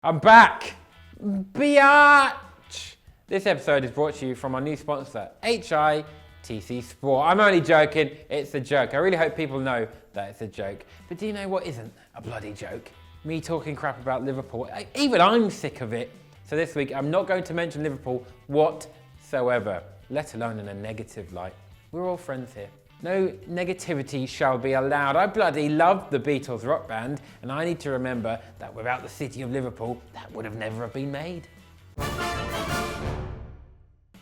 I'm back! Biatch! This episode is brought to you from our new sponsor, HITC Sport. I'm only joking, it's a joke. I really hope people know that it's a joke. But do you know what isn't a bloody joke? Me talking crap about Liverpool. Even I'm sick of it. So this week, I'm not going to mention Liverpool whatsoever, let alone in a negative light. We're all friends here. No negativity shall be allowed. I bloody love the Beatles rock band, and I need to remember that without the city of Liverpool, that would have never have been made.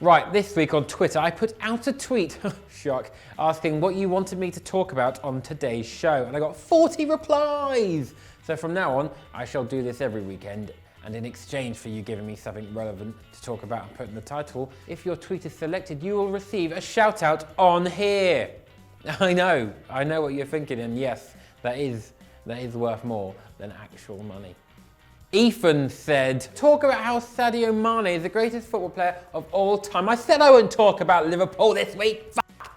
Right, this week on Twitter, I put out a tweet, shock, asking what you wanted me to talk about on today's show, and I got 40 replies! So from now on, I shall do this every weekend, and in exchange for you giving me something relevant to talk about and put in the title, if your tweet is selected, you will receive a shout out on here. I know what you're thinking, and yes, that is worth more than actual money. Ethan said, talk about how Sadio Mane is the greatest football player of all time. I said I wouldn't talk about Liverpool this week, fuck!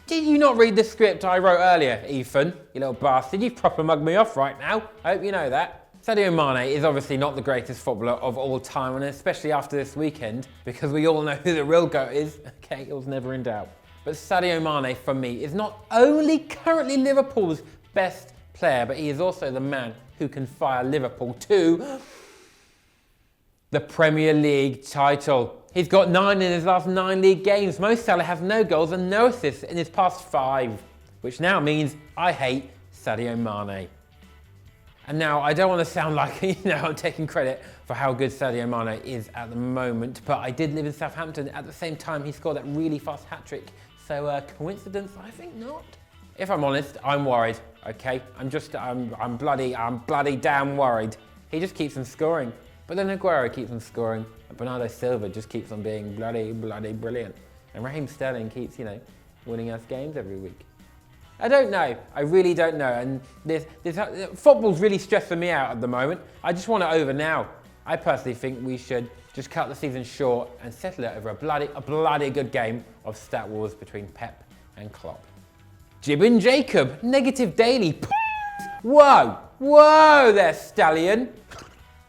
Did you not read the script I wrote earlier, Ethan? You little bastard, you've proper mugged me off right now. I hope you know that. Sadio Mane is obviously not the greatest footballer of all time, and especially after this weekend, because we all know who the real GOAT is. Okay, it was never in doubt. But Sadio Mane, for me, is not only currently Liverpool's best player, but he is also the man who can fire Liverpool to the Premier League title. He's got 9 in his last 9 league games. Mo Salah has no goals and no assists in his past 5, which now means I hate Sadio Mane. And now, I don't want to sound like, I'm taking credit for how good Sadio Mane is at the moment, but I did live in Southampton at the same time he scored that really fast hat-trick. So, coincidence? I think not. If I'm honest, I'm worried, okay? I'm bloody damn worried. He just keeps on scoring. But then Aguero keeps on scoring, and Bernardo Silva just keeps on being bloody brilliant. And Raheem Sterling keeps, winning us games every week. I don't know. I really don't know. And this football's really stressing me out at the moment. I just want it over now. I personally think we should just cut the season short and settle it over a bloody good game of stat wars between Pep and Klopp. Jibbin Jacob, negative daily. Whoa there, stallion.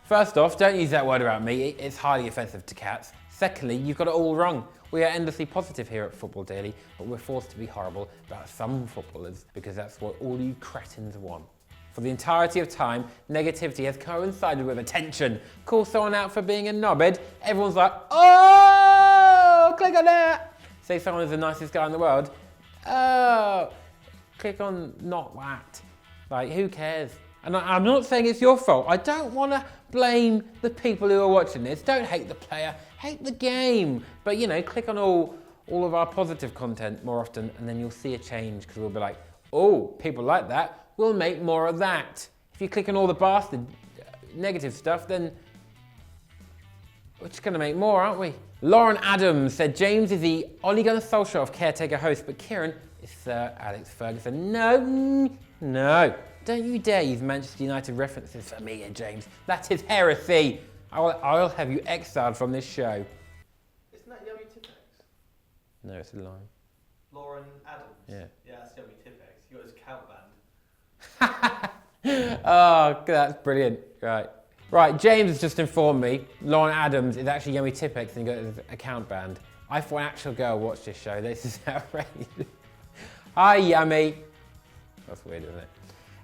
First off, don't use that word about me. It's highly offensive to cats. Secondly, you've got it all wrong. We are endlessly positive here at Football Daily, but we're forced to be horrible about some footballers because that's what all you cretins want. For the entirety of time, negativity has coincided with attention. Call someone out for being a knobhead, everyone's like, oh, click on that. Say someone is the nicest guy in the world, oh, click on not that. Like, who cares? And I'm not saying it's your fault. I don't want to blame the people who are watching this. Don't hate the player, hate the game. But, click on all of our positive content more often, and then you'll see a change, because we'll be like, oh, people like that. We'll make more of that. If you click on all the bastard negative stuff, then we're just going to make more, aren't we? Lauren Adams said, James is the Ole Gunnar Solskjaer of caretaker host, but Kieran is Sir Alex Ferguson. No. Don't you dare use Manchester United references for me and James. That is heresy. I'll have you exiled from this show. Isn't that Yummy Tipex? No, it's a line. Lauren Adams? Yeah. Yeah, that's Yummy Tipex. He got his count banned. Oh, that's brilliant. Right, James has just informed me Lauren Adams is actually Yummy Tipex and he got his account banned. I thought an actual girl watched this show. This is outrageous. Hi, Yummy. That's weird, isn't it?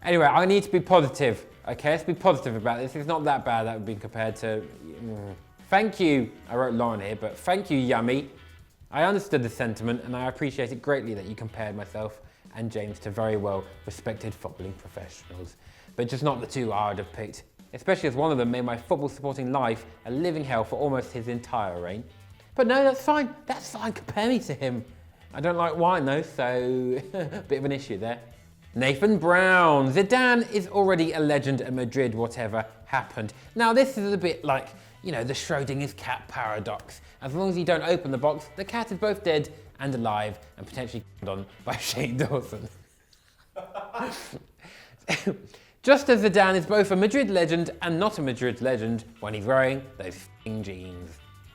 Anyway, I need to be positive. Okay, let's be positive about this. It's not that bad, that would be compared to... Thank you. I wrote Lauren here, but thank you, Yummy. I understood the sentiment and I appreciate it greatly that you compared myself and James to very well respected footballing professionals, but just not the two I would have picked, especially as one of them made my football supporting life a living hell for almost his entire reign. But no, that's fine, compare me to him. I don't like wine though, so bit of an issue there. Nathan Brown, Zidane is already a legend at Madrid, whatever happened. Now this is a bit like, the Schrodinger's cat paradox. As long as you don't open the box, the cat is both dead and alive and potentially on by Shane Dawson. Just as Zidane is both a Madrid legend and not a Madrid legend when he's wearing those f***ing jeans.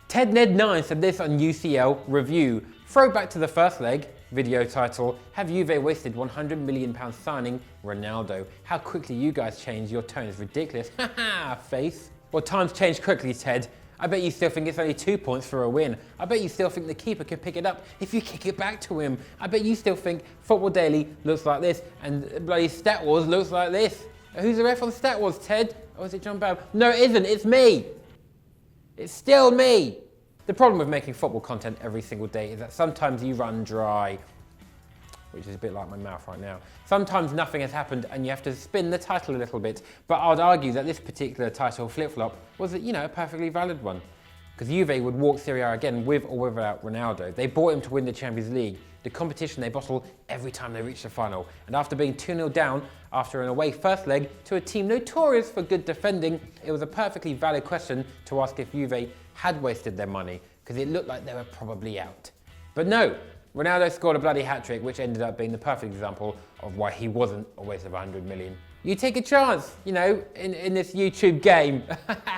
Ted Ned 9 said this on UCL Review. Throwback to the first leg, video title, have Juve wasted £100 million signing Ronaldo? How quickly you guys change your tone is ridiculous. Haha, face. Well, times change quickly, Ted. I bet you still think it's only 2 points for a win. I bet you still think the keeper can pick it up if you kick it back to him. I bet you still think Football Daily looks like this and bloody Stat Wars looks like this. Who's the ref on Stat Wars, Ted? Or is it John Bell? No, it isn't. It's me. It's still me. The problem with making football content every single day is that sometimes you run dry, which is a bit like my mouth right now. Sometimes nothing has happened and you have to spin the title a little bit, but I'd argue that this particular title flip-flop was, a perfectly valid one. Because Juve would walk Serie A again with or without Ronaldo. They bought him to win the Champions League, the competition they bottle every time they reach the final. And after being 2-0 down after an away first leg to a team notorious for good defending, it was a perfectly valid question to ask if Juve had wasted their money, because it looked like they were probably out. But no, Ronaldo scored a bloody hat-trick, which ended up being the perfect example of why he wasn't a waste of 100 million. You take a chance, in this YouTube game.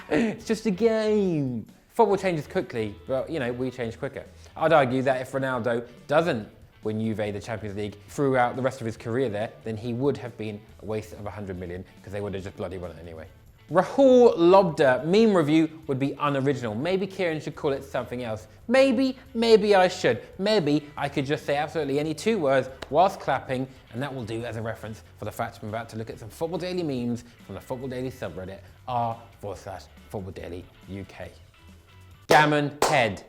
It's just a game. Football changes quickly, but, we change quicker. I'd argue that if Ronaldo doesn't win Juve the Champions League throughout the rest of his career there, then he would have been a waste of 100 million, because they would have just bloody won it anyway. Rahul Lobder, meme review would be unoriginal. Maybe Kieran should call it something else. Maybe I should. Maybe I could just say absolutely any 2 words whilst clapping, and that will do as a reference for the fact I'm about to look at some Football Daily memes from the Football Daily subreddit r/Football Daily UK. Dammann head.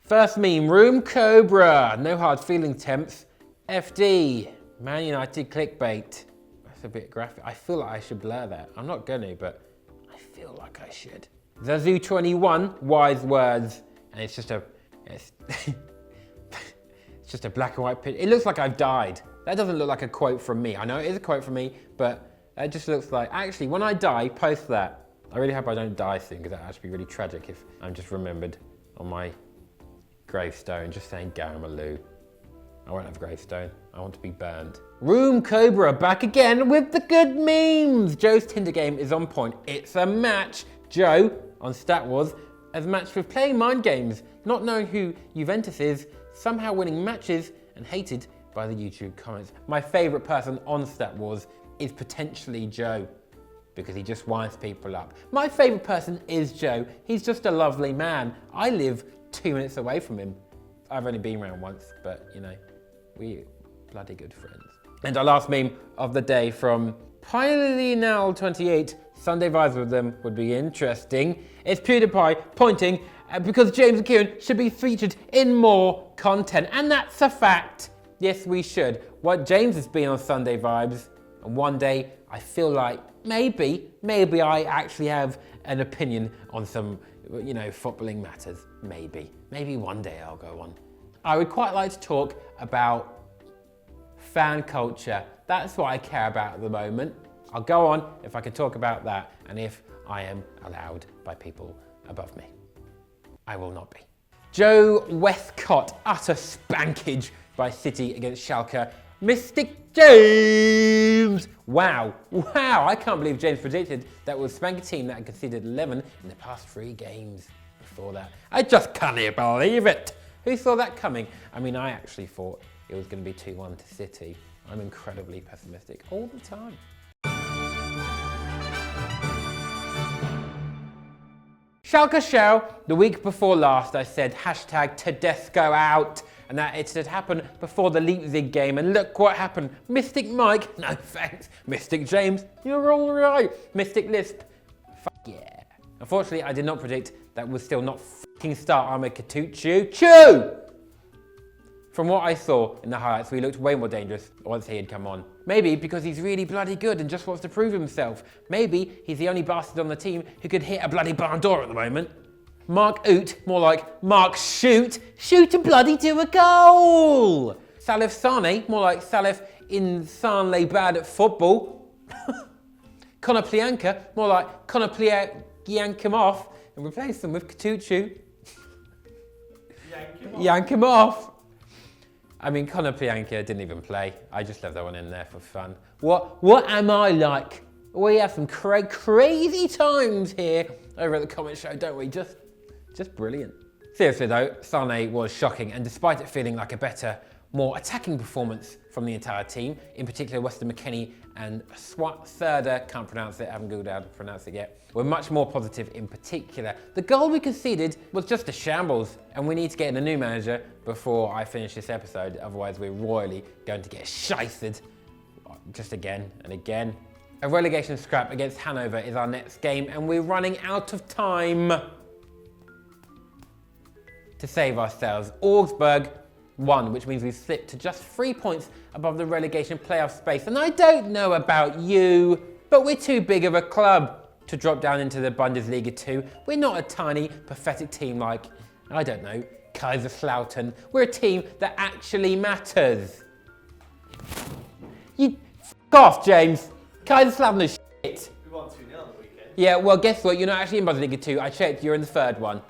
First meme, Room Cobra. No hard feeling temps. FD. Man United clickbait. That's a bit graphic. I feel like I should blur that. I'm not gonna, but I feel like I should. Zazu21, wise words. And it's just a black and white picture. It looks like I've died. That doesn't look like a quote from me. I know it is a quote from me, but it just looks like, actually, when I die, post that. I really hope I don't die soon, because that would actually be really tragic if I'm just remembered on my gravestone just saying Garamaloo. I won't have a gravestone. I want to be burned. Room Cobra back again with the good memes. Joe's Tinder game is on point. It's a match. Joe, on Stat Wars, has matched with playing mind games, not knowing who Juventus is, somehow winning matches, and hated by the YouTube comments. My favourite person on Stat Wars is potentially Joe, because he just winds people up. My favourite person is Joe. He's just a lovely man. I live 2 minutes away from him. I've only been around once, but we're bloody good friends. And our last meme of the day from Pioneer28, Sunday vibes with them would be interesting. It's PewDiePie pointing because James and Kieran should be featured in more content. And that's a fact. Yes, we should. What James has been on Sunday vibes, and one day I feel like maybe I actually have an opinion on some, footballing matters. Maybe one day I'll go on. I would quite like to talk about fan culture. That's what I care about at the moment. I'll go on if I can talk about that, and if I am allowed by people above me. I will not be. Joe Westcott, utter spankage by City against Schalke. Mystic James! Wow, I can't believe James predicted that would spank a team that had conceded 11 in the past 3 games before that. I just can't believe it! Who saw that coming? I mean, I actually thought it was going to be 2-1 to City. I'm incredibly pessimistic all the time. Schalke show. The week before last, I said hashtag Tedesco out, and that it had happened before the Leipzig game, and look what happened. Mystic Mike, no thanks. Mystic James, you're all right. Mystic Lisp, fuck yeah. Unfortunately, I did not predict that would still not fucking start Ahmed Katuchu. Chew! From what I saw in the highlights, we looked way more dangerous once he had come on. Maybe because he's really bloody good and just wants to prove himself. Maybe he's the only bastard on the team who could hit a bloody barn door at the moment. Mark Oot, more like Mark Shoot. Shoot and bloody do a goal! Salif Sane, more like Salif Insanely bad at football. Conor Plianka, more like Conor yank him off and replace them with Katuchu. Yank him off. I mean, Conor Plianka didn't even play. I just left that one in there for fun. What am I like? We have some crazy times here over at the comment show, don't we? Just brilliant. Seriously though, Sane was shocking, and despite it feeling like a better more attacking performance from the entire team, in particular Weston McKennie and Thurder, can't pronounce it, haven't googled how to pronounce it yet, were much more positive in particular. The goal we conceded was just a shambles, and we need to get in a new manager before I finish this episode, otherwise we're royally going to get shysted just again and again. A relegation scrap against Hanover is our next game, and we're running out of time to save ourselves. Augsburg won, which means we've slipped to just 3 points above the relegation playoff space. And I don't know about you, but we're too big of a club to drop down into the Bundesliga 2. We're not a tiny, pathetic team like, I don't know, Kaiserslautern. We're a team that actually matters. You f*** off, James. Kaiserslautern is shit. We won 2-0 on the weekend. Yeah, well, guess what? You're not actually in Bundesliga 2. I checked, you're in the third one.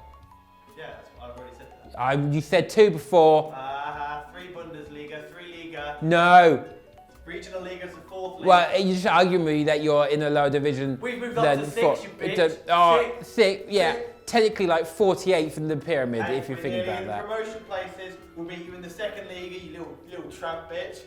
Yeah, I've already said that. You said 2 before. 3 Bundesliga, 3 Liga. No. Regional Liga is the 4th league. Well, you just argue with me that you're in a lower division. We've moved up to 6, you bitch. Oh, 6, yeah. Six. Technically like 48th in the pyramid, And if you think about in that. promotion places, we'll beat you in the 2nd Liga, you little tramp bitch.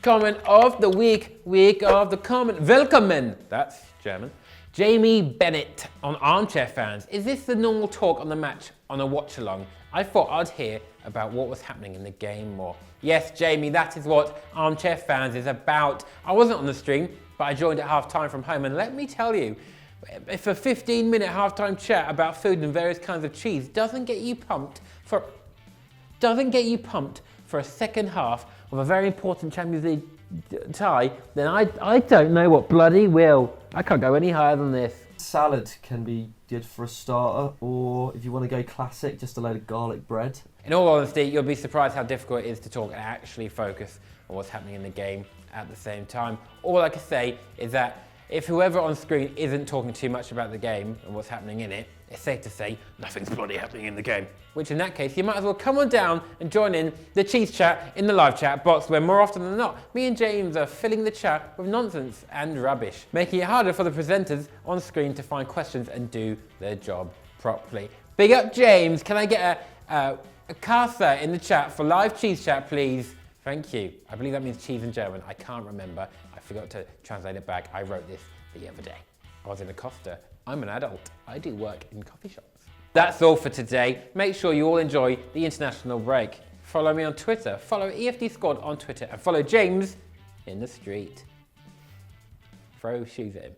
Comment of the week of the comment. Willkommen, that's German. Jamie Bennett on Armchair Fans. Is this the normal talk on the match on a watch along? I thought I'd hear about what was happening in the game more. Yes, Jamie, that is what Armchair Fans is about. I wasn't on the stream, but I joined at half time from home, and let me tell you, if a 15-minute halftime chat about food and various kinds of cheese doesn't get you pumped for a second half of a very important Champions League tie, then I don't know what bloody will. I can't go any higher than this. Salad can be good for a starter, or if you want to go classic, just a load of garlic bread. In all honesty, you'll be surprised how difficult it is to talk and actually focus on what's happening in the game at the same time. All I can say is that if whoever on screen isn't talking too much about the game and what's happening in it, it's safe to say nothing's bloody happening in the game. Which in that case, you might as well come on down and join in the cheese chat in the live chat box, where more often than not, me and James are filling the chat with nonsense and rubbish, making it harder for the presenters on screen to find questions and do their job properly. Big up James, can I get a casa in the chat for live cheese chat, please? Thank you. I believe that means cheese in German. I can't remember. I forgot to translate it back. I wrote this the other day. I was in a Costa. I'm an adult. I do work in coffee shops. That's all for today. Make sure you all enjoy the international break. Follow me on Twitter. Follow EFD Squad on Twitter. And follow James in the street. Throw shoes at him.